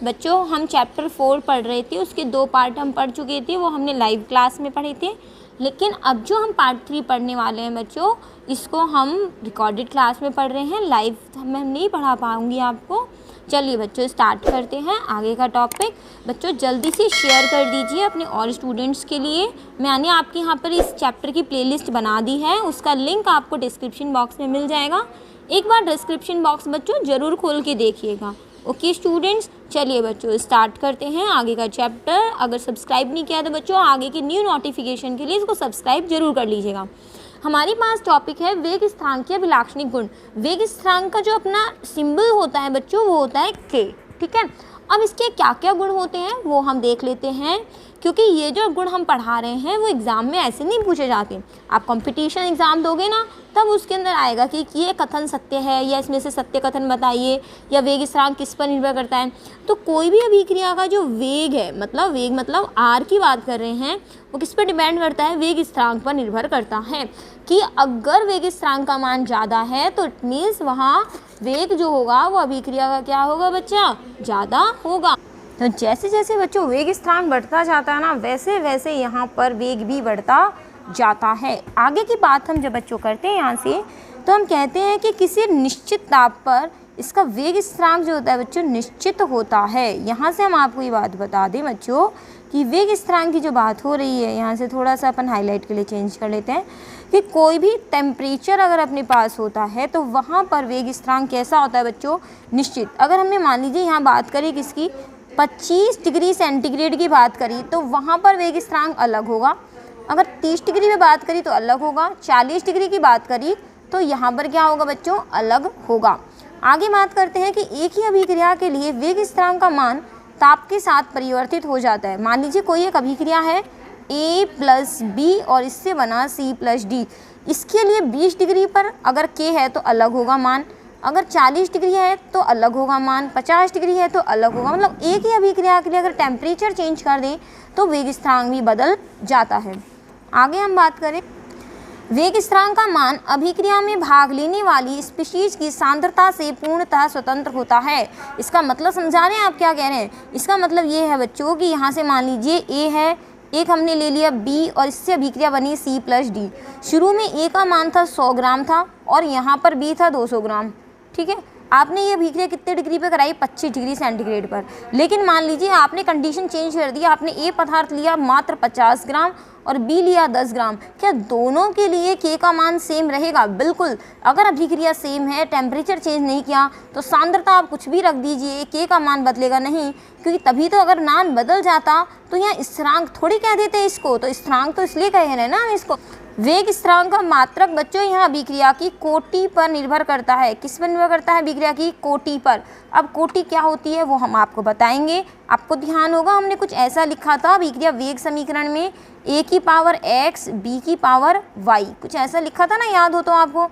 बच्चों हम चैप्टर 4 पढ़ रहे थे, उसके 2 पार्ट हम पढ़ चुके थे, वो हमने लाइव क्लास में पढ़े थे। लेकिन अब जो हम पार्ट 3 पढ़ने वाले हैं बच्चों, इसको हम रिकॉर्डेड क्लास में पढ़ रहे हैं, लाइव मैं नहीं पढ़ा पाऊँगी आपको। चलिए बच्चों स्टार्ट करते हैं आगे का टॉपिक। बच्चों जल्दी से शेयर कर दीजिए अपने और स्टूडेंट्स के लिए। मैंने आपके यहाँ पर इस चैप्टर की प्लेलिस्ट बना दी है, उसका लिंक आपको डिस्क्रिप्शन बॉक्स में मिल जाएगा। एक बार डिस्क्रिप्शन बॉक्स बच्चों ज़रूर खोल के देखिएगा। ओके स्टूडेंट्स, चलिए बच्चों स्टार्ट करते हैं आगे का चैप्टर। अगर सब्सक्राइब नहीं किया तो बच्चों आगे के न्यू नोटिफिकेशन के लिए इसको सब्सक्राइब जरूर कर लीजिएगा। हमारे पास टॉपिक है वेग स्थिरांक के अभिलाक्षणिक गुण। वेग स्थिरांक का जो अपना सिंबल होता है बच्चों वो होता है k, ठीक है। अब इसके क्या क्या गुण होते हैं वो हम देख लेते हैं, क्योंकि ये जो गुण हम पढ़ा रहे हैं वो एग्ज़ाम में ऐसे नहीं पूछे जाते। आप कंपटीशन एग्ज़ाम दोगे ना, तब उसके अंदर आएगा कि ये कथन सत्य है या इसमें से सत्य कथन बताइए, या वेग स्थिरांक किस पर निर्भर करता है। तो कोई भी अभिक्रिया का जो वेग है, मतलब वेग मतलब आर की बात कर रहे हैं, वो किस पर डिपेंड करता है, वेग स्थिरांक पर निर्भर करता है। कि अगर वेग स्थिरांक का मान ज़्यादा है तो इट मीन्स वहाँ वेग जो होगा वो अभिक्रिया का क्या होगा बच्चा, ज़्यादा होगा। तो जैसे जैसे बच्चों वेग स्थिरांक बढ़ता जाता है ना, वैसे वैसे यहाँ पर वेग भी बढ़ता जाता है। आगे की बात हम जब बच्चों करते हैं यहाँ से, तो हम कहते हैं कि किसी निश्चित ताप पर इसका वेग स्थिरांक जो होता है बच्चों निश्चित होता है। यहाँ से हम आपको ये बात बता दें बच्चों कि वेग स्थिरांक की जो बात हो रही है, यहाँ से थोड़ा सा अपन हाईलाइट के लिए चेंज कर लेते हैं कि कोई भी टेम्परेचर अगर अपने पास होता है तो वहाँ पर वेग स्थिरांक कैसा होता है बच्चों, निश्चित। अगर हमने मान लीजिए यहाँ बात करें किसकी, 25 डिग्री सेंटीग्रेड की बात करी तो वहाँ पर वेग स्थिरांक अलग होगा। अगर 30 डिग्री में बात करी तो अलग होगा, 40 डिग्री की बात करी तो यहाँ पर क्या होगा बच्चों, अलग होगा। आगे बात करते हैं कि एक ही अभिक्रिया के लिए वेग स्थिरांक का मान ताप के साथ परिवर्तित हो जाता है। मान लीजिए कोई एक अभिक्रिया है A + B और इससे बना C + D। इसके लिए 20 डिग्री पर अगर K है तो अलग होगा मान, अगर 40 डिग्री है तो अलग होगा मान, 50 डिग्री है तो अलग होगा। मतलब एक ही अभिक्रिया के लिए अगर टेम्परेचर चेंज कर दें तो वेग स्थिरांक भी बदल जाता है। आगे हम बात करें, वेग स्थिरांक का मान अभिक्रिया में भाग लेने वाली स्पीशीज की सांद्रता से पूर्णतः स्वतंत्र होता है। इसका मतलब समझा रहे हैं आप क्या कह रहे हैं, इसका मतलब ये है बच्चों कि यहाँ से मान लीजिए A है, एक हमने ले लिया B और इससे अभिक्रिया बनी C + D। शुरू में A का मान था 100 ग्राम था और यहाँ पर B था 200 ग्राम, ठीक है। आपने ये अभिक्रिया कितने डिग्री पर कराई, 25 डिग्री सेंटीग्रेड पर। लेकिन मान लीजिए आपने कंडीशन चेंज कर दी, आपने A पदार्थ लिया मात्र 50 ग्राम और B लिया 10 ग्राम। क्या दोनों के लिए K का मान सेम रहेगा? बिल्कुल। अगर अभिक्रिया सेम है, टेम्परेचर चेंज नहीं किया, तो सांद्रता आप कुछ भी रख दीजिए, K का मान बदलेगा नहीं, क्योंकि तभी तो अगर मान बदल जाता तो यहाँ स्थिरांक थोड़ी कह देते इसको, तो स्थिरांक तो इसलिए कह रहे हैं ना हम इसको। वेग स्थिरांक का मात्रक बच्चों यहाँ अभिक्रिया की कोटि पर निर्भर करता है। किस पर निर्भर करता है? अभिक्रिया की कोटि पर। अब कोटि क्या होती है वो हम आपको बताएंगे। आपको ध्यान होगा हमने कुछ ऐसा लिखा था अभिक्रिया वेग समीकरण में, A की पावर x B की पावर y, कुछ ऐसा लिखा था ना, याद हो तो आपको,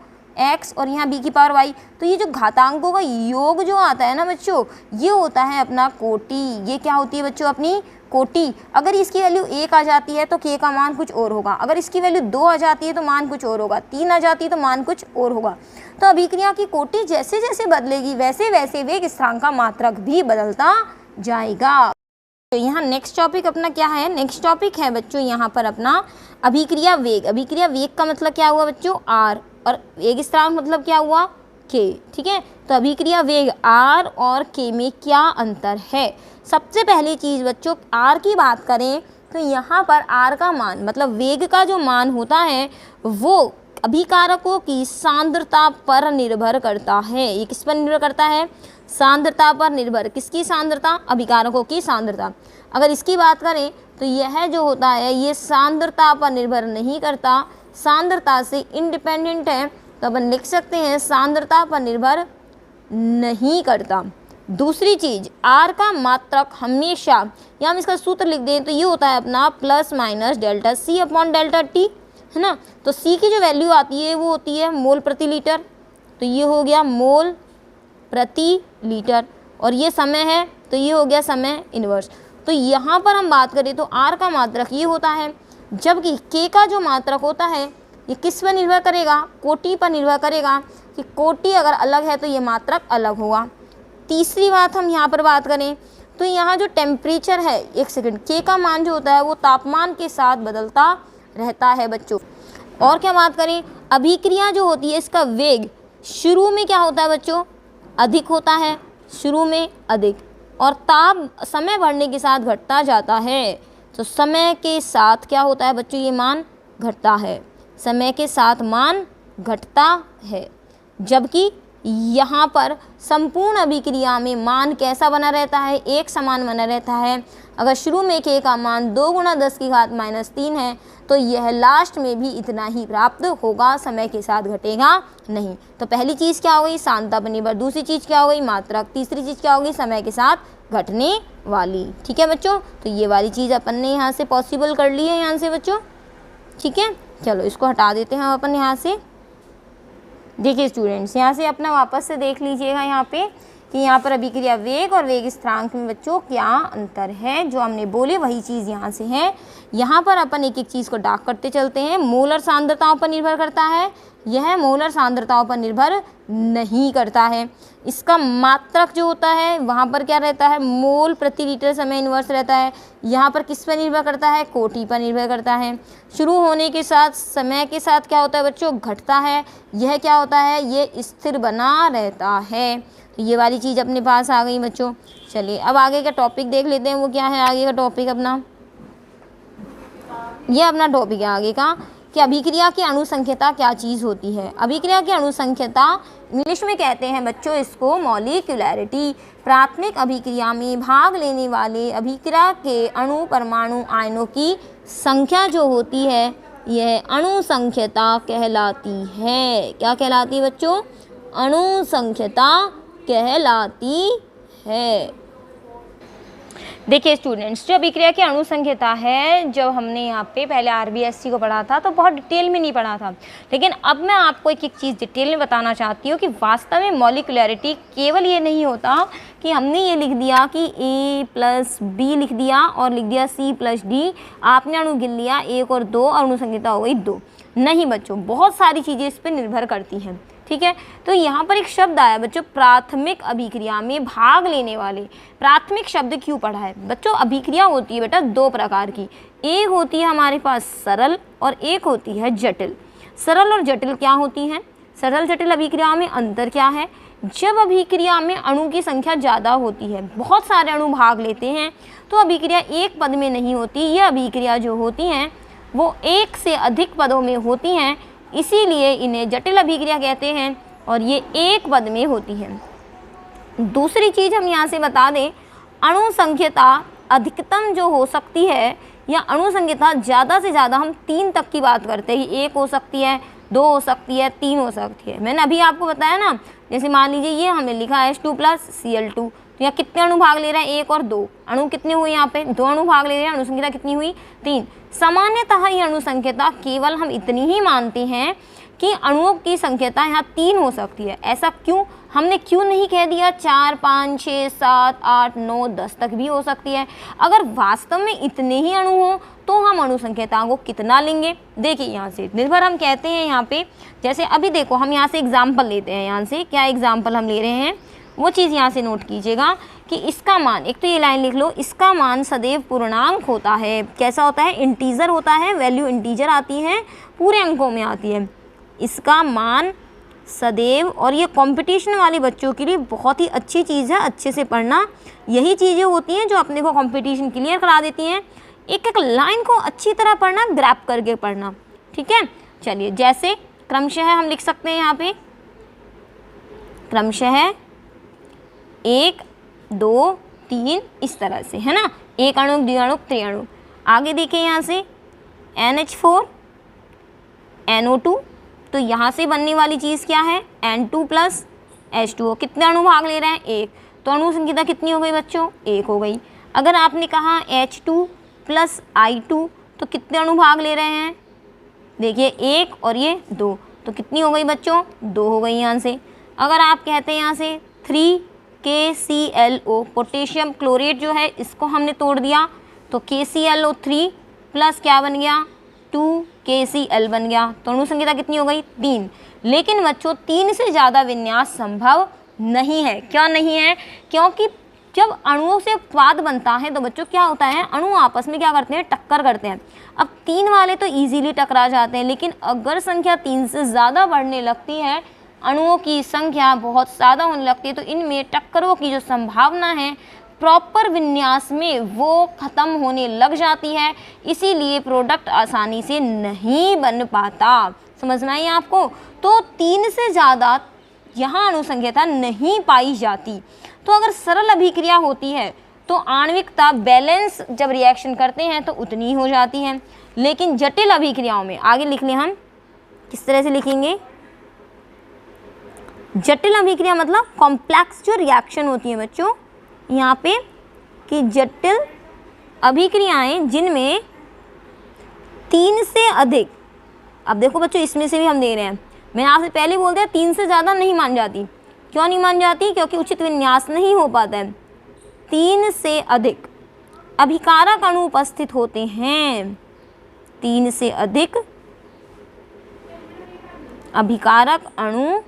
x और यहाँ B की पावर y। तो ये जो घातांकों का योग जो आता है ना बच्चों, ये होता है अपना कोटि। ये क्या होती है बच्चों? अपनी कोटि। अगर इसकी वैल्यू 1 आ जाती है तो K का मान कुछ और होगा, अगर इसकी वैल्यू 2 आ जाती है तो मान कुछ और होगा, 3 आ जाती है तो मान कुछ और होगा। तो अभिक्रिया की कोटि जैसे जैसे बदलेगी वैसे वैसे वेग स्थिरांक का मात्रक भी बदलता जाएगा। तो यहाँ नेक्स्ट टॉपिक अपना क्या है? नेक्स्ट टॉपिक है बच्चों यहाँ पर अपना अभिक्रिया वेग। अभिक्रिया वेग का मतलब क्या हुआ बच्चों? R, और वेग स्थिरांक मतलब क्या हुआ? K, ठीक है। तो अभिक्रिया वेग R और K में क्या अंतर है? सबसे पहली चीज़ बच्चों R की बात करें तो यहाँ पर R का मान मतलब वेग का जो मान होता है वो अभिकारकों की सांद्रता पर निर्भर करता है। ये किस पर निर्भर करता है? सांद्रता पर निर्भर। किसकी सांद्रता? अभिकारकों की सांद्रता। अगर इसकी बात करें तो यह जो होता है ये सांद्रता पर निर्भर नहीं करता, सांद्रता से इंडिपेंडेंट है। तो अपन लिख सकते हैं सांद्रता पर निर्भर नहीं करता। दूसरी चीज़ R का मात्रक हमेशा, या हम इसका सूत्र लिख दें तो ये होता है अपना ± ΔC/ΔT, है ना। तो C की जो वैल्यू आती है वो होती है मोल प्रति लीटर, तो ये हो गया मोल प्रति लीटर, और ये समय है तो ये हो गया समय इन्वर्स। तो यहाँ पर हम बात करें तो R का मात्रक ये होता है, जबकि K का जो मात्रक होता है ये किस पर निर्भर करेगा? कोटि पर निर्भर करेगा, कि कोटि अगर अलग है तो ये मात्रक अलग होगा। तीसरी बात हम यहाँ पर बात करें तो यहाँ जो टेम्परेचर है, एक सेकंड, के का मान जो होता है वो तापमान के साथ बदलता रहता है बच्चों। और क्या बात करें, अभिक्रिया जो होती है इसका वेग शुरू में क्या होता है बच्चों, अधिक होता है, शुरू में अधिक, और ताप समय बढ़ने के साथ घटता जाता है। तो समय के साथ क्या होता है बच्चों, ये मान घटता है, समय के साथ मान घटता है। जबकि यहाँ पर संपूर्ण अभिक्रिया में मान कैसा बना रहता है, एक समान बना रहता है। अगर शुरू में के का मान 2 × 10⁻³ है तो यह लास्ट में भी इतना ही प्राप्त होगा, समय के साथ घटेगा नहीं। तो पहली चीज़ क्या हो गई, सांद्रता पर निर्भर, दूसरी चीज़ क्या हो गई, मात्रक, तीसरी चीज़ क्या होगी, समय के साथ घटने वाली। ठीक है बच्चों, तो ये वाली चीज़ अपन ने यहाँ से पॉसिबल कर ली है यहाँ से बच्चों। ठीक है, चलो इसको हटा देते हैं हम अपन यहाँ से। देखिए स्टूडेंट्स, यहाँ से अपना वापस से देख लीजिएगा यहाँ पे कि यहाँ पर अभिक्रिया वेग और वेग स्थिरांक में बच्चों क्या अंतर है। जो हमने बोले वही चीज़ यहाँ से है। यहाँ पर अपन एक एक चीज़ को डार्क करते चलते हैं। मोलर सांद्रताओं पर निर्भर करता है, यह मोलर सांद्रताओं पर निर्भर नहीं करता है। इसका मात्रक जो होता है वहाँ पर क्या रहता है, मोल प्रति लीटर समय इन्वर्स रहता है। यहाँ पर किस पर निर्भर करता है, कोटि पर निर्भर करता है। शुरू होने के साथ समय के साथ क्या होता है बच्चों, घटता है। यह क्या होता है, ये स्थिर बना रहता है। तो ये वाली चीज़ अपने पास आ गई बच्चों। चलिए अब आगे का टॉपिक देख लेते हैं, वो क्या है आगे का टॉपिक अपना। ये अपना टॉपिक है आगे का कि अभिक्रिया की अणुसंख्यता क्या चीज़ होती है। अभिक्रिया की अणुसंख्यता इंग्लिश में कहते हैं बच्चों इसको मॉलिक्यूलैरिटी। प्राथमिक अभिक्रिया में भाग लेने वाले अभिक्रिया के अणु परमाणु आयनों की संख्या जो होती है यह अणुसंख्यता कहलाती है। क्या कहलाती है बच्चों, अणुसंख्यता कहलाती है। देखिए स्टूडेंट्स, जो अभिक्रिया की अणुसंख्यता है, जब हमने यहाँ पे पहले RBSc को पढ़ा था तो बहुत डिटेल में नहीं पढ़ा था, लेकिन अब मैं आपको एक एक चीज़ डिटेल में बताना चाहती हूँ कि वास्तव में मॉलिक्यूलैरिटी केवल ये नहीं होता कि हमने ये लिख दिया कि A+B लिख दिया और लिख दिया C+D, आपने अणु गिन लिया 1 और 2, अणुसंख्यता हो गई 2। नहीं बच्चों, बहुत सारी चीज़ें इस पर निर्भर करती हैं। ठीक है, तो यहाँ पर एक शब्द आया बच्चों, प्राथमिक अभिक्रिया में भाग लेने वाले। प्राथमिक शब्द क्यों पढ़ा है बच्चों, अभिक्रिया होती है बेटा 2 प्रकार की, एक होती है हमारे पास सरल और एक होती है जटिल। सरल और जटिल क्या होती हैं, सरल जटिल अभिक्रिया में अंतर क्या है, जब अभिक्रिया में अणु की संख्या ज़्यादा होती है, बहुत सारे अणु भाग लेते हैं, तो अभिक्रिया एक पद में नहीं होती। ये अभिक्रिया जो होती हैं वो एक से अधिक पदों में होती हैं, इसीलिए इन्हें जटिल अभिक्रिया कहते हैं और ये एक पद में होती हैं। दूसरी चीज़ हम यहाँ से बता दें, अणुसंख्यता अधिकतम जो हो सकती है या अणुसंख्यता ज़्यादा से ज़्यादा हम 3 तक की बात करते हैं। 1 हो सकती है, 2 हो सकती है, 3 हो सकती है। मैंने अभी आपको बताया ना, जैसे मान लीजिए ये हमने लिखा है H2+Cl2, तो यहाँ कितने अणु भाग ले रहे हैं, 1 और 2 अणु कितने हुए, यहाँ पे 2 अणु भाग ले रहे हैं, अणुसंख्यता कितनी हुई, 3। सामान्यतः ये अणुसंख्यता केवल हम इतनी ही मानते हैं कि अणुओं की संख्यता यहाँ 3 हो सकती है। ऐसा क्यों, हमने क्यों नहीं कह दिया 4, 5, 6, 7, 8, 9, 10 तक भी हो सकती है। अगर वास्तव में इतने ही अणु हो तो हम अणुसंख्यता को कितना लेंगे, देखिए यहाँ से निर्भर हम कहते हैं यहाँ पे, जैसे अभी देखो हम यहाँ से एग्जाम्पल लेते हैं। यहाँ से क्या एग्जाम्पल हम ले रहे हैं वो चीज़ यहाँ से नोट कीजिएगा कि इसका मान, एक तो ये लाइन लिख लो, इसका मान सदैव पूर्णांक होता है। कैसा होता है, इंटीजर होता है, वैल्यू इंटीजर आती है, पूरे अंकों में आती है। इसका मान सदैव, और ये कंपटीशन वाले बच्चों के लिए बहुत ही अच्छी चीज़ है, अच्छे से पढ़ना। यही चीज़ें होती हैं जो अपने को कंपटीशन क्लियर करा देती हैं। एक एक लाइन को अच्छी तरह पढ़ना, ग्रैप करके पढ़ना। ठीक है, चलिए जैसे क्रमशः हम लिख सकते हैं यहाँ पे, क्रमशः 1, 2, 3 इस तरह से, है ना, एक अणु, द्विअणु, त्रिअणु। आगे देखिए यहाँ से NH4 NO2, तो यहाँ से बनने वाली चीज़ क्या है, N2+H2O। कितने अणु भाग ले रहे हैं, 1, तो अणुसंख्यता कितनी हो गई बच्चों, 1 हो गई। अगर आपने कहा H2+I2 तो कितने अणु भाग ले रहे हैं, देखिए 1 और ये 2, तो कितनी हो गई बच्चों, 2 हो गई यहाँ से। अगर आप कहते हैं यहाँ से 3KClO, पोटेशियम क्लोरेट जो है इसको हमने तोड़ दिया, तो KClO3 प्लस क्या बन गया, 2KCl बन गया, तो अणुसंख्यता कितनी हो गई, 3। लेकिन बच्चों 3 से ज़्यादा विन्यास संभव नहीं है। क्या नहीं है, क्योंकि जब अणुओं से उत्पाद बनता है तो बच्चों क्या होता है, अणु आपस में क्या करते हैं, टक्कर करते हैं। अब 3 वाले तो इजीली टकरा जाते हैं, लेकिन अगर संख्या 3 से ज़्यादा बढ़ने लगती है, अणुओं की संख्या बहुत ज़्यादा होने लगती है, तो इनमें टक्करों की जो संभावना है प्रॉपर विन्यास में वो ख़त्म होने लग जाती है, इसीलिए प्रोडक्ट आसानी से नहीं बन पाता। समझ में आई आपको? तो 3 से ज़्यादा यहाँ अणुसंख्यता नहीं पाई जाती। तो अगर सरल अभिक्रिया होती है तो आणविकता बैलेंस जब रिएक्शन करते हैं तो उतनी हो जाती है, लेकिन जटिल अभिक्रियाओं में आगे लिख लें हम, किस तरह से लिखेंगे, जटिल अभिक्रिया मतलब कॉम्प्लेक्स जो रिएक्शन होती है बच्चों यहाँ पे, कि जटिल अभिक्रियाएं जिनमें 3 से अधिक, अब देखो बच्चों इसमें से भी हम दे रहे हैं, मैंने आपसे पहले बोल दिया 3 से ज़्यादा नहीं मान जाती। क्यों नहीं मान जाती? क्योंकि उचित विन्यास नहीं हो पाता है। 3 से अधिक अभिकारक अणु उपस्थित होते हैं, 3 से अधिक अभिकारक अणु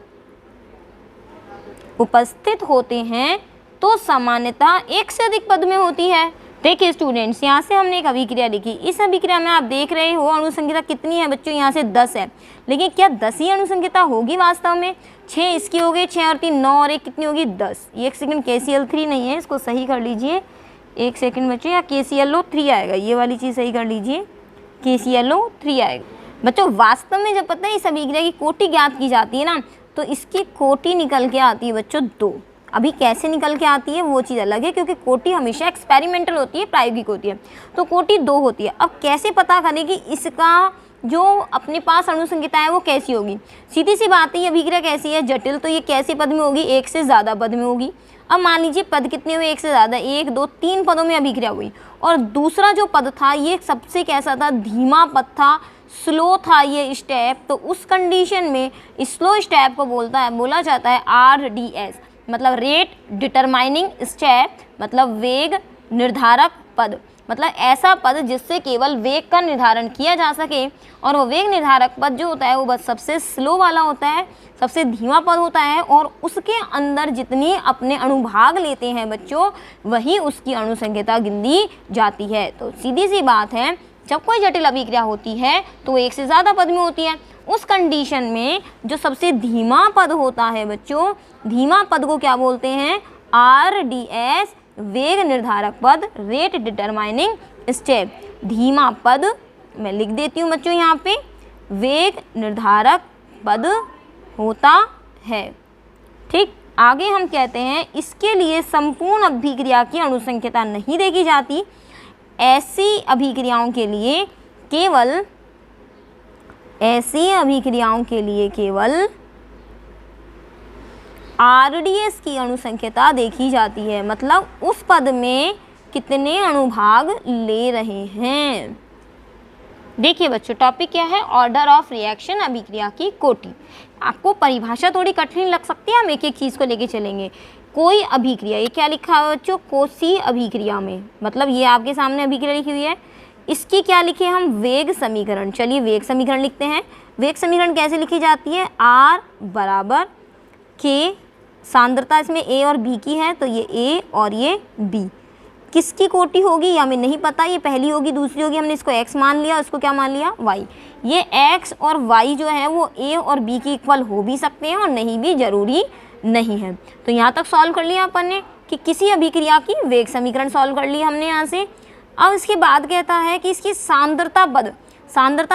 उपस्थित होते हैं तो सामान्यतः 1 से अधिक पद में होती है। देखिए स्टूडेंट्स, यहाँ से हमने एक अभिक्रिया लिखी, इस अभिक्रिया में आप देख रहे हो अणुसंख्यता कितनी है बच्चों, यहाँ से 10 है, लेकिन क्या 10 ही अणुसंख्यता होगी वास्तव में? 6 इसकी हो गई, 6 और 3 9 और 1 कितनी होगी 10। एक सेकंड, KCl3 नहीं है, इसको सही कर लीजिए, एक सेकंड बच्चों, या KClO3 आएगा, ये वाली चीज़ सही कर लीजिए, KClO3 आएगा। बच्चों वास्तव में जब पता है इस अभिक्रिया की कोटि ज्ञात की जाती है ना, तो इसकी कोटि निकल के आती है बच्चों 2। अभी कैसे निकल के आती है वो चीज़ अलग है, क्योंकि कोटि हमेशा एक्सपेरिमेंटल होती है, प्रायोगिक होती है, तो कोटि 2 होती है। अब कैसे पता करें कि इसका जो अपने पास अणुसंख्यता है वो कैसी होगी? सीधी सी बात है, ये अभिक्रिया कैसी है, जटिल, तो ये कैसे पद में होगी? 1 से ज़्यादा पद में होगी। अब मान लीजिए पद कितने हुए, 1 से ज़्यादा, 1 2 3 पदों में अभिक्रिया हुई, और दूसरा जो पद था ये सबसे कैसा था, धीमा पद था, स्लो था ये स्टेप। तो उस कंडीशन में स्लो स्टेप को बोला जाता है RDS, मतलब रेट डिटरमाइनिंग स्टेप, मतलब वेग निर्धारक पद, मतलब ऐसा पद जिससे केवल वेग का निर्धारण किया जा सके, और वो वेग निर्धारक पद जो होता है वो बस सबसे स्लो वाला होता है, सबसे धीमा पद होता है, और उसके अंदर जितनी अपने अणुभाग लेते हैं बच्चों वही उसकी अणुसंख्यता गिनी जाती है। तो सीधी सी बात है, जब कोई जटिल अभिक्रिया होती है तो 1 से ज़्यादा पद में होती है। उस कंडीशन में जो सबसे धीमा पद होता है बच्चों, धीमा पद को क्या बोलते हैं, RDS, वेग निर्धारक पद, रेट डिटरमाइनिंग स्टेप। धीमा पद मैं लिख देती हूँ बच्चों यहाँ पे, वेग निर्धारक पद होता है। ठीक, आगे हम कहते हैं इसके लिए संपूर्ण अभिक्रिया की अणुसंख्यता नहीं देखी जाती, ऐसी अभिक्रियाओं के लिए केवल RDS की अणुसंख्यता देखी जाती है, मतलब उस पद में कितने अणुभाग ले रहे हैं। देखिए बच्चों, टॉपिक क्या है, ऑर्डर ऑफ रिएक्शन, अभिक्रिया की कोटि। आपको परिभाषा थोड़ी कठिन लग सकती है, हम एक एक चीज़ को लेके चलेंगे। कोई अभिक्रिया, ये क्या लिखा है बच्चों, कोसी अभिक्रिया में, मतलब ये आपके सामने अभिक्रिया लिखी हुई है, इसकी क्या लिखे हम, वेग समीकरण। चलिए वेग समीकरण लिखते हैं। वेग समीकरण कैसे लिखी जाती है, R बराबर K, सांद्रता इसमें A और B की है, तो ये A और ये B। किसकी कोटि होगी ये हमें नहीं पता, ये पहली होगी दूसरी होगी, हमने इसको x मान लिया, उसको क्या मान लिया, y। ये x और y जो है वो A और B की इक्वल हो भी सकते हैं और नहीं भी जरूरी नहीं है। तो यहाँ तक सॉल्व कर लिया अपन ने कि किसी अभिक्रिया की वेग समीकरण सॉल्व कर लिया हमने यहाँ से। अब इसके बाद कहता है कि इसकी सांद्रता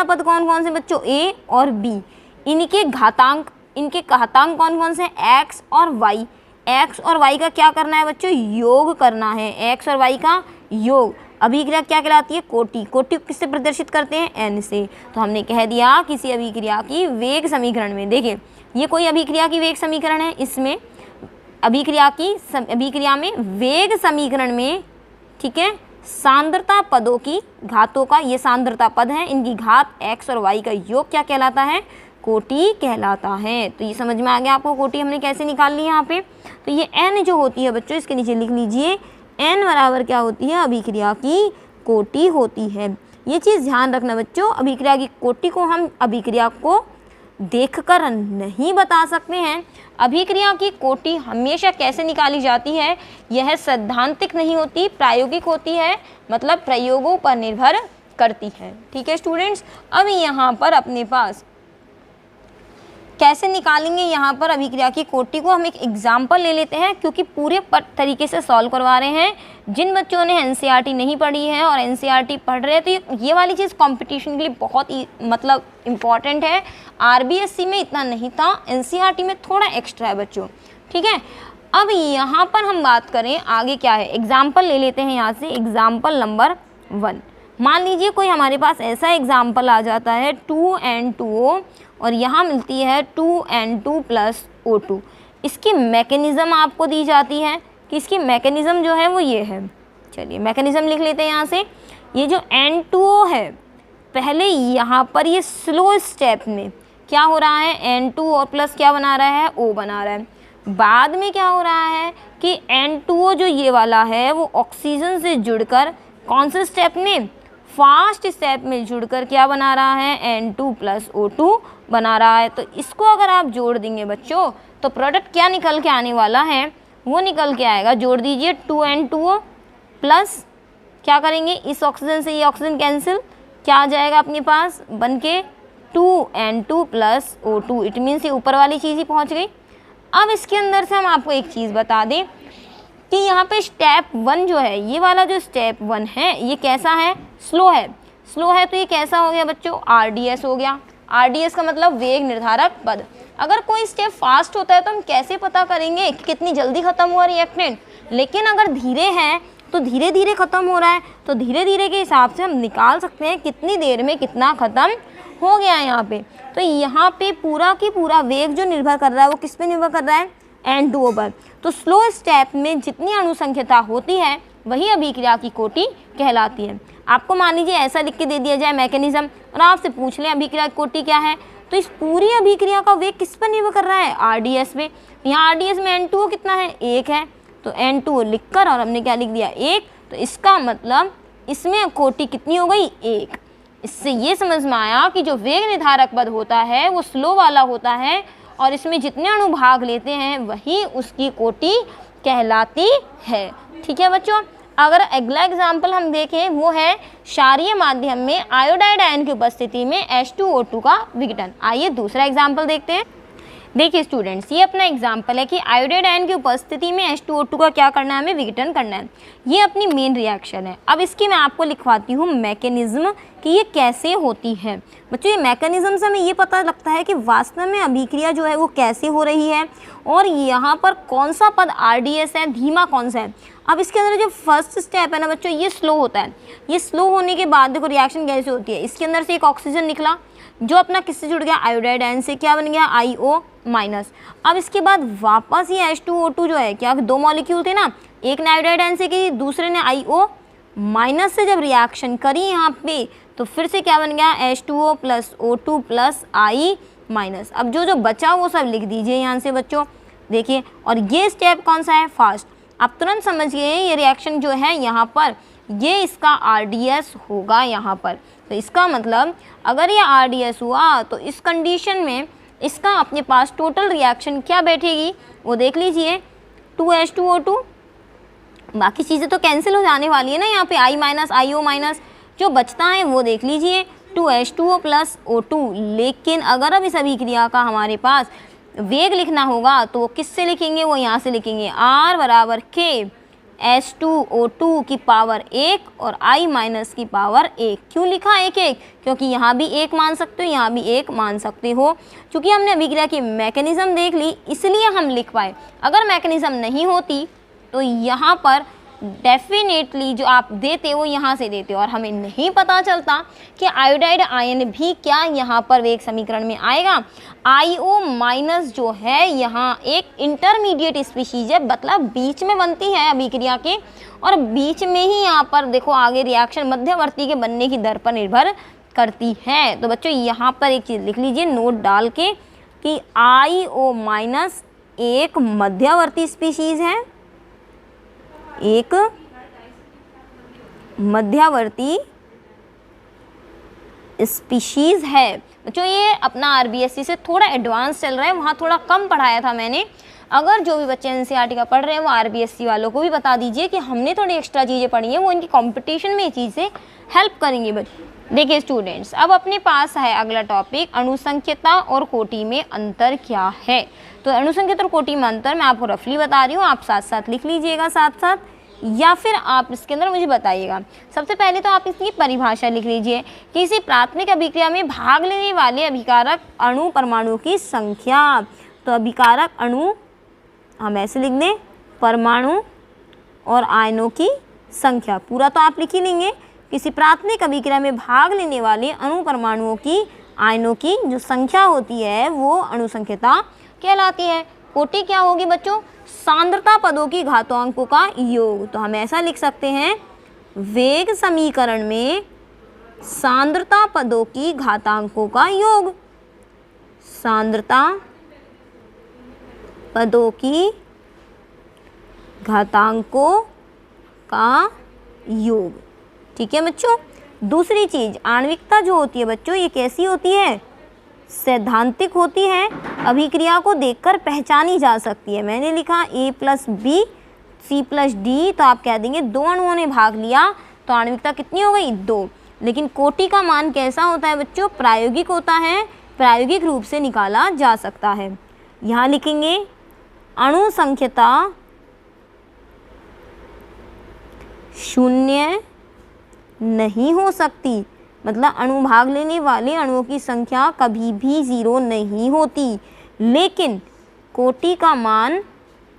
पद कौन कौन से बच्चों, A और B, इनके घातांक कौन कौन से, x और y। x और y का क्या करना है बच्चों, योग करना है, x और y का योग। अभिक्रिया क्या कहलाती है, कोटि। कोटि को किससे प्रदर्शित करते हैं, n से। तो हमने कह दिया किसी अभिक्रिया की वेग समीकरण में, देखिए ये कोई अभिक्रिया की वेग समीकरण है, इसमें अभिक्रिया में वेग समीकरण में, ठीक है, सांद्रता पदों की घातों का, ये सांद्रता पद है, इनकी घात x और y का योग क्या कहलाता है, कोटि कहलाता है। तो ये समझ में आ गया आपको कोटि हमने कैसे निकाल ली यहाँ पे। तो ये n जो होती है बच्चों, इसके नीचे लिख लीजिए, n बराबर क्या होती है, अभिक्रिया की कोटि होती है। ये चीज़ ध्यान रखना बच्चों, अभिक्रिया की कोटि को हम अभिक्रिया को देखकर नहीं बता सकते हैं। अभिक्रिया की कोटि हमेशा कैसे निकाली जाती है, यह सैद्धांतिक नहीं होती, प्रायोगिक होती है, मतलब प्रयोगों पर निर्भर करती है। ठीक है स्टूडेंट्स, अब यहाँ पर अपने पास कैसे निकालेंगे यहाँ पर अभिक्रिया की कोटि को, हम एक एग्जाम्पल ले लेते हैं, क्योंकि पूरे तरीके से सॉल्व करवा रहे हैं। जिन बच्चों ने एनसीईआरटी नहीं पढ़ी है और एनसीईआरटी पढ़ रहे हैं तो ये वाली चीज़ कंपटीशन के लिए बहुत ही मतलब इम्पॉर्टेंट है। आरबीएससी में इतना नहीं था, एनसीईआरटी में थोड़ा एक्स्ट्रा है बच्चों। ठीक है, अब यहाँ पर हम बात करें आगे क्या है, एग्जाम्पल ले लेते हैं यहाँ से। एग्जाम्पल नंबर 1, मान लीजिए कोई हमारे पास ऐसा एग्जाम्पल आ जाता है 2N2O और यहाँ मिलती है 2N2 + O2। इसकी मैकेनिज़्म आपको दी जाती है कि इसकी मैकेनिज़्म जो है वो ये है। चलिए मैकेनिज़्म लिख लेते हैं यहाँ से। ये जो N2O है, पहले यहाँ पर ये स्लो स्टेप में क्या हो रहा है, N2 और प्लस क्या बना रहा है, O बना रहा है। बाद में क्या हो रहा है कि N2O जो ये वाला है वो ऑक्सीजन से जुड़कर कौन से स्टेप में, फास्ट स्टेप में जुड़कर क्या बना रहा है, N2 + O2 बना रहा है। तो इसको अगर आप जोड़ देंगे बच्चों तो प्रोडक्ट क्या निकल के आने वाला है, वो निकल के आएगा, जोड़ दीजिए 2N2O प्लस क्या करेंगे, इस ऑक्सीजन से ये ऑक्सीजन कैंसिल, क्या आ जाएगा अपने पास बन के 2N2 + O2। इट मीन्स ये ऊपर वाली चीज़ ही पहुँच गई। अब इसके अंदर से हम आपको एक चीज़ बता दें कि यहाँ पे स्टेप 1 जो है, ये वाला जो स्टेप 1 है ये कैसा है, स्लो है। स्लो है तो ये कैसा हो गया बच्चों, RDS हो गया। RDS का मतलब वेग निर्धारक पद। अगर कोई स्टेप फास्ट होता है तो हम कैसे पता करेंगे कि कितनी जल्दी ख़त्म हुआ रिएक्टेंट, लेकिन अगर धीरे है तो धीरे धीरे ख़त्म हो रहा है, तो धीरे धीरे के हिसाब से हम निकाल सकते हैं कितनी देर में कितना ख़त्म हो गया है यहाँ पे। तो यहाँ पे पूरा की पूरा वेग जो निर्भर कर रहा है वो किस पे निर्भर कर रहा है, N2O पर। तो स्लो स्टेप में जितनी अणुसंख्यता होती है वही अभिक्रिया की कोटि कहलाती है। आपको मान लीजिए ऐसा लिख के दे दिया जाए मैकेनिज्म और आपसे पूछ लें अभिक्रिया की कोटि क्या है, तो इस पूरी अभिक्रिया का वेग किस पर निर्भर कर रहा है, RDS पे। यहाँ RDS में N2O कितना है, 1 है, तो N2O लिखकर और हमने क्या लिख दिया, 1। तो इसका मतलब इसमें कोटि कितनी हो गई, 1। इससे ये समझ में आया कि जो वेग निर्धारक पद होता है वो स्लो वाला होता है और इसमें जितने अणु भाग लेते हैं वही उसकी कोटि कहलाती है। ठीक है बच्चों, अगर अगला एग्जाम्पल हम देखें वो है क्षारीय माध्यम में आयोडाइड आयन की उपस्थिति में H2O2 का विघटन। आइए दूसरा एग्जाम्पल देखते हैं। देखिए स्टूडेंट्स, ये अपना एग्जाम्पल है कि आयोडाइड आयन की उपस्थिति में H2O2 का क्या करना है, हमें विघटन करना है। ये अपनी मेन रिएक्शन है। अब इसकी मैं आपको लिखवाती हूँ मैकेनिज्म कि ये कैसे होती है। बच्चों ये मैकेनिज्म से हमें ये पता लगता है कि वास्तव में अभिक्रिया जो है वो कैसे हो रही है और यहाँ पर कौन सा पद RDS है, धीमा कौन सा है। अब इसके अंदर जो फर्स्ट स्टेप है ना बच्चों, ये स्लो होता है। ये स्लो होने के बाद देखो रिएक्शन कैसे होती है, इसके अंदर से एक ऑक्सीजन निकला जो अपना किससे जुड़ गया, आयोडाइड आयन से, क्या बन गया, IO-। अब इसके बाद वापस ये H2O2 जो है, क्या 2 मॉलिक्यूल थे ना, एक ने आयोडाइड आयन से की, दूसरे ने IO- से जब रिएक्शन करी यहाँ पे तो फिर से क्या बन गया, H2O + O2 + I-। अब जो बचा वो सब लिख दीजिए यहाँ से बच्चों, देखिए। और ये स्टेप कौन सा है, फास्ट। आप तुरंत समझ गए ये रिएक्शन जो है यहाँ पर ये इसका RDS होगा यहाँ पर। तो इसका मतलब अगर ये RDS हुआ तो इस कंडीशन में इसका अपने पास टोटल रिएक्शन क्या बैठेगी वो देख लीजिए, 2H2O2। बाकी चीज़ें तो कैंसिल हो जाने वाली है ना यहाँ पे, I- IO-। जो बचता है वो देख लीजिए 2H2O + O2। लेकिन अगर अब इस अभिक्रिया का हमारे पास वेग लिखना होगा तो वो किससे लिखेंगे, वो यहाँ से लिखेंगे, R = K H2O2 की पावर 1 और I- की पावर 1। क्यों लिखा 1-1, क्योंकि यहाँ भी 1 मान सकते हो, यहाँ भी 1 मान सकते हो। क्योंकि हमने अभिक्रिया की मैकेनिज्म देख ली इसलिए हम लिख पाए। अगर मैकेनिज्म नहीं होती तो यहाँ पर डेफिनेटली जो आप देते वो यहाँ से देते और हमें नहीं पता चलता कि आयोडाइड आयन भी क्या यहाँ पर वेग समीकरण में आएगा। IO- जो है यहाँ एक इंटरमीडिएट स्पीशीज है, मतलब बीच में बनती है अभिक्रिया के और बीच में ही यहाँ पर देखो आगे रिएक्शन मध्यवर्ती के बनने की दर पर निर्भर करती है। तो बच्चों यहाँ पर एक चीज़ लिख लीजिए नोट डाल के कि IO- एक मध्यवर्ती स्पीशीज है, एक मध्यवर्ती स्पीशीज़ है। बच्चों ये अपना आरबीएससी से थोड़ा एडवांस चल रहा है, वहाँ थोड़ा कम पढ़ाया था मैंने। अगर जो भी बच्चे एनसीईआरटी का पढ़ रहे हैं वो आरबीएससी वालों को भी बता दीजिए कि हमने थोड़ी एक्स्ट्रा चीज़ें पढ़ी हैं, वो इनकी कंपटीशन में ये चीज़ें हेल्प करेंगी। बच्चों देखिए स्टूडेंट्स, अब अपने पास है अगला टॉपिक, अणुसंख्यता और कोटि में अंतर क्या है। तो अणुसंख्यता और कोटि में अंतर मैं आपको रफली बता रही हूँ, आप साथ साथ लिख लीजिएगा साथ साथ, या फिर आप इसके अंदर मुझे बताइएगा। सबसे पहले तो आप इसकी परिभाषा लिख लीजिए, किसी प्राथमिक अभिक्रिया में भाग लेने वाले अभिकारक अणु परमाणु की संख्या। तो अभिकारक अणु हम ऐसे लिख दें, परमाणु और आयनों की संख्या, पूरा तो आप लिख ही लेंगे। किसी प्राथमिक अभिक्रिया में भाग लेने वाले अणु परमाणुओं की आयनों की जो संख्या होती है वो अणुसंख्यता कहलाती है। कोटि क्या होगी बच्चों, सांद्रता पदों की घातांकों का योग। तो हम ऐसा लिख सकते हैं, वेग समीकरण में सांद्रता पदों की घातांकों का योग, सांद्रता पदों की घातांकों का योग। ठीक है बच्चों। दूसरी चीज़, आणविकता जो होती है बच्चों ये कैसी होती है, सैद्धांतिक होती है, अभिक्रिया को देखकर पहचानी जा सकती है। मैंने लिखा A+B C+D, तो आप कह देंगे 2 अणुओं ने भाग लिया तो आणविकता कितनी हो गई, 2। लेकिन कोटि का मान कैसा होता है बच्चों, प्रायोगिक होता है, प्रायोगिक रूप से निकाला जा सकता है। यहाँ लिखेंगे अणुसंख्यता 0 नहीं हो सकती, मतलब अणु भाग लेने वाले अणुओं की संख्या कभी भी 0 नहीं होती, लेकिन कोटि का मान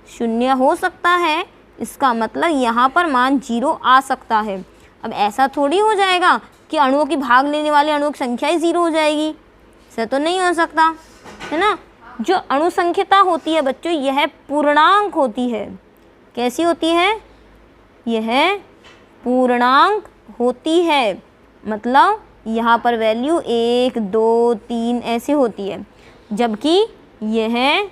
0 हो सकता है। इसका मतलब यहाँ पर मान 0 आ सकता है। अब ऐसा थोड़ी हो जाएगा कि अणुओं की भाग लेने वाले अणुओं की संख्या ही 0 हो जाएगी, ऐसा तो नहीं हो सकता, है ना। जो अणुसंख्यता होती है बच्चों यह पूर्णांक होती है। कैसी होती है, यह पूर्णांक होती है, मतलब यहाँ पर वैल्यू 1 2 3 ऐसे होती है, जबकि यह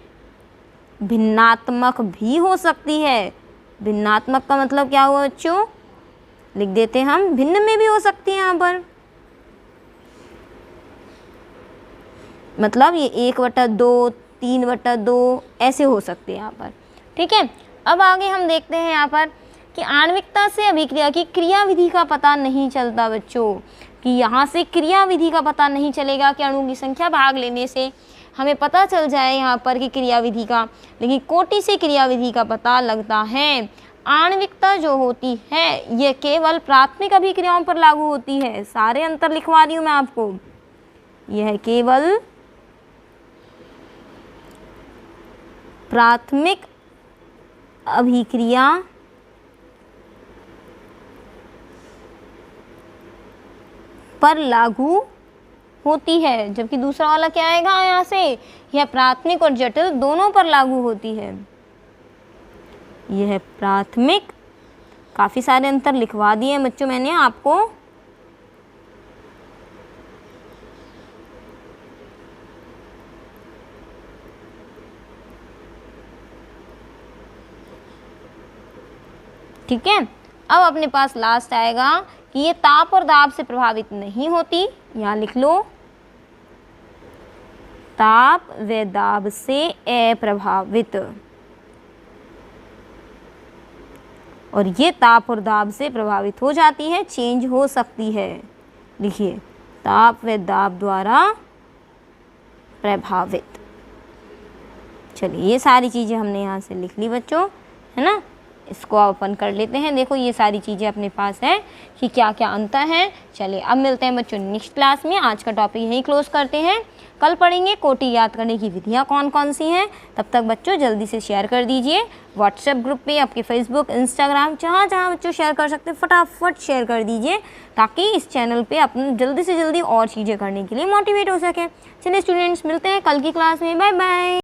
भिन्नात्मक भी हो सकती है। भिन्नात्मक का मतलब क्या हुआ बच्चों, लिख देते हैं हम, भिन्न में भी हो सकती है। यहाँ पर मतलब ये 1/2 3/2 ऐसे हो सकते हैं यहाँ पर। ठीक है, अब आगे हम देखते हैं यहाँ पर कि आणविकता से अभिक्रिया की क्रियाविधि का पता नहीं चलता बच्चों, कि यहाँ से क्रियाविधि का पता नहीं चलेगा कि अणु की संख्या भाग लेने से हमें पता चल जाए यहाँ पर कि क्रियाविधि का, लेकिन कोटि से क्रियाविधि का पता लगता है। आणविकता जो होती है ये केवल प्राथमिक अभिक्रियाओं पर लागू होती है। सारे अंतर लिखवा रही हूँ मैं आपको, यह केवल प्राथमिक अभिक्रिया पर लागू होती है, जबकि दूसरा वाला क्या आएगा यहाँ से, यह प्राथमिक और जटिल दोनों पर लागू होती है। यह प्राथमिक, काफ़ी सारे अंतर लिखवा दिए हैं बच्चों मैंने आपको। ठीक है, अब अपने पास लास्ट आएगा कि ये ताप और दाब से प्रभावित नहीं होती। यहाँ लिख लो, ताप व दाब से अप्रभावित, और ये ताप और दाब से प्रभावित हो जाती है, चेंज हो सकती है। लिखिए, ताप व दाब द्वारा प्रभावित। चलिए, ये सारी चीज़ें हमने यहाँ से लिख ली बच्चों, है ना। इसको आप ओपन कर लेते हैं। देखो ये सारी चीज़ें अपने पास है कि क्या क्या अंतर है। चलिए अब मिलते हैं बच्चों नेक्स्ट क्लास में। आज का टॉपिक यहीं क्लोज करते हैं। कल पढ़ेंगे कोटि याद करने की विधियाँ कौन कौन सी हैं। तब तक बच्चों जल्दी से शेयर कर दीजिए व्हाट्सएप ग्रुप पे, आपके फेसबुक, इंस्टाग्राम, जहाँ जहाँ बच्चों शेयर कर सकते हैं फटाफट शेयर कर दीजिए, ताकि इस चैनल पे अपने जल्दी से जल्दी और चीज़ें करने के लिए मोटिवेट हो सके। चलिए स्टूडेंट्स, मिलते हैं कल की क्लास में। Bye bye.